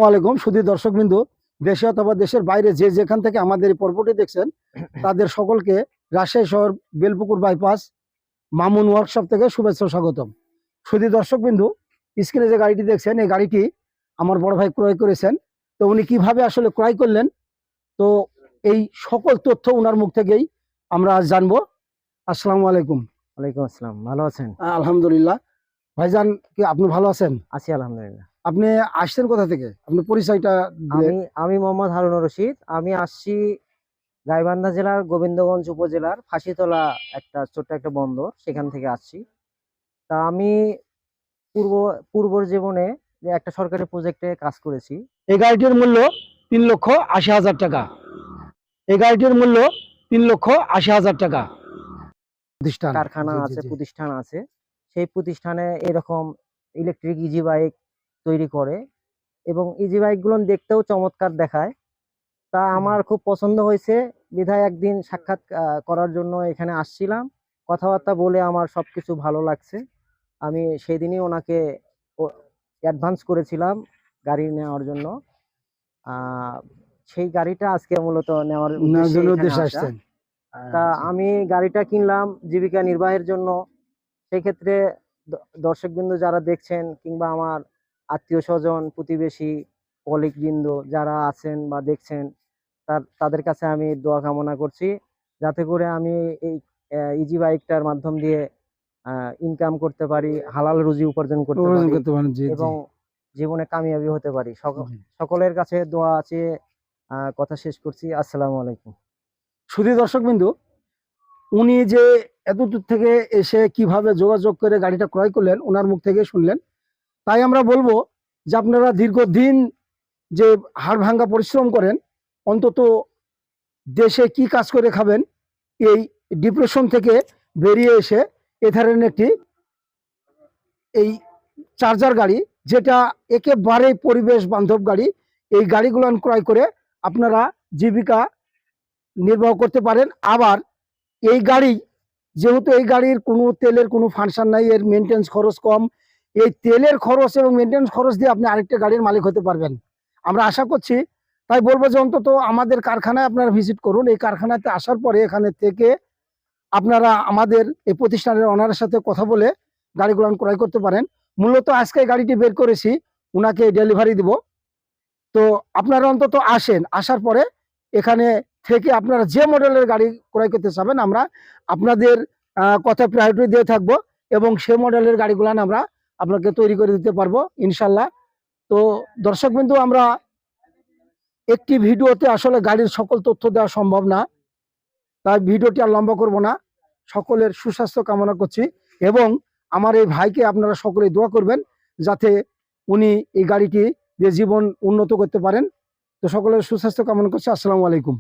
আলাইকুম শুধু দর্শকবৃন্দ, দেশে অথবা দেশের বাইরে যে যেখান থেকে আমাদের এই পর্বটি দেখছেন তাদের সকলকে রাজশাহী শহর বেলপুকুর বাইপাস মামুন ওয়ার্কশপ থেকে শুভেচ্ছা স্বাগতম। শুধু দর্শকবৃন্দ, স্ক্রিনে যে গাড়িটি দেখছেন এই গাড়িটি আমার বড় ভাই ক্রয় করেছেন। তো উনি কিভাবে আসলে ক্রয় করলেন, তো এই সকল তথ্য উনার মুখ থেকেই আমরা আজ জানবো। আসসালামু আলাইকুম। ওয়ালাইকুম আসসালাম, ভালো আছেন? আলহামদুলিল্লাহ। ভাইজান, কি আপনি ভালো আছেন? আছি আলহামদুলিল্লাহ। আপনি আসছেন কোথা থেকে? আপনি পরিচয়টা আমি মোহাম্মদ হারুনুর রশিদ। আমি আসছি গাইবান্ধা জেলার গোবিন্দগঞ্জ উপজেলার ফাঁসিতলা একটা ছোট্ট একটা বন্দর, সেখান থেকে আসছি। তা আমি পূর্ব জীবনে যে একটা সরকারি প্রজেক্টে কাজ করেছি। এই গাড়িটির মূল্য 3,80,000 টাকা। এই গাড়িটির মূল্য 3,80,000 টাকা। প্রতিষ্ঠান কারখানা আছে, প্রতিষ্ঠান আছে। সেই প্রতিষ্ঠানে এরকম ইলেকট্রিক ইজি বাইক তৈরি করে এবং ইজি বাইকগুলো দেখতেও চমৎকার দেখায়। তা আমার খুব পছন্দ হয়েছে, বিধায় একদিন সাক্ষাৎ করার জন্য এখানে আসছিলাম। কথাবার্তা বলে আমার সবকিছু ভালো লাগছে। আমি সেই দিনই ওনাকে অ্যাডভান্স করেছিলাম গাড়ি নেওয়ার জন্য। সেই গাড়িটা আজকে মূলত নেওয়ার উদ্দেশ্যে আসছেন। তা আমি গাড়িটা কিনলাম জীবিকা নির্বাহের জন্য। সেই ক্ষেত্রে দর্শকবৃন্দ যারা দেখছেন কিংবা আমার আত্মীয় স্বজন, প্রতিবেশী, কলিগবৃন্দ যারা আছেন বা দেখছেন, তাদের কাছে আমি দোয়া কামনা করছি যাতে করে আমি এই ইজি বাইকটার মাধ্যম দিয়ে ইনকাম করতে পারি, হালাল রুজি উপার্জন করতে পারি এবং জীবনে কামিয়াবি হতে পারি। সকলের কাছে দোয়া আছে। কথা শেষ করছি। আসসালামু আলাইকুম। শুধু দর্শকবৃন্দ, উনি যে এত দূর থেকে এসে কিভাবে যোগাযোগ করে গাড়িটা ক্রয় করলেন ওনার মুখ থেকে শুনলেন। তাই আমরা বলবো যে আপনারা দীর্ঘদিন যে হাড় ভাঙ্গা পরিশ্রম করেন, অন্তত দেশে কি কাজ করে খাবেন, এই ডিপ্রেশন থেকে বেরিয়ে এসে এ ধরনের একটি এই চার্জার গাড়ি, যেটা একেবারে পরিবেশ বান্ধব গাড়ি, এই গাড়িগুলো ক্রয় করে আপনারা জীবিকা নির্বাহ করতে পারেন। আবার এই গাড়ি, যেহেতু এই গাড়ির কোনো তেলের কোনো ফাংশন নাই, এর মেনটেন্স খরচ কম, এই তেলের খরচ এবং মেনটেন্স খরচ দিয়ে আপনি আরেকটা গাড়ির মালিক হতে পারবেন আমরা আশা করছি। তাই বলবো যে অন্তত আমাদের কারখানায় আপনারা ভিজিট করুন। এই কারখানাতে আসার পরে এখানে থেকে আপনারা আমাদের এই প্রতিষ্ঠানের ওনারের সাথে কথা বলে গাড়িগুলো ক্রয় করতে পারেন। মূলত আজকে গাড়িটি বের করেছি, ওনাকে ডেলিভারি দিব। তো আপনারা অন্তত আসেন, আসার পরে এখানে থেকে আপনারা যে মডেলের গাড়ি ক্রয় করতে চাবেন আমরা আপনাদের কথা প্রায়োরিটি দিয়ে থাকবো এবং সে মডেলের গাড়িগুলো আমরা আপনাকে তৈরি করে দিতে পারবো ইনশাল্লাহ। তো দর্শকবৃন্দ, আমরা একটি ভিডিওতে আসলে গাড়ির সকল তথ্য দেওয়া সম্ভব না, তাই ভিডিওটি আর লম্বা করব না। সকলের সুস্বাস্থ্য কামনা করছি এবং আমার এই ভাইকে আপনারা সকলেই দোয়া করবেন যাতে উনি এই গাড়িটি দিয়ে জীবন উন্নত করতে পারেন। তো সকলের সুস্বাস্থ্য কামনা করছি। আসসালামু আলাইকুম।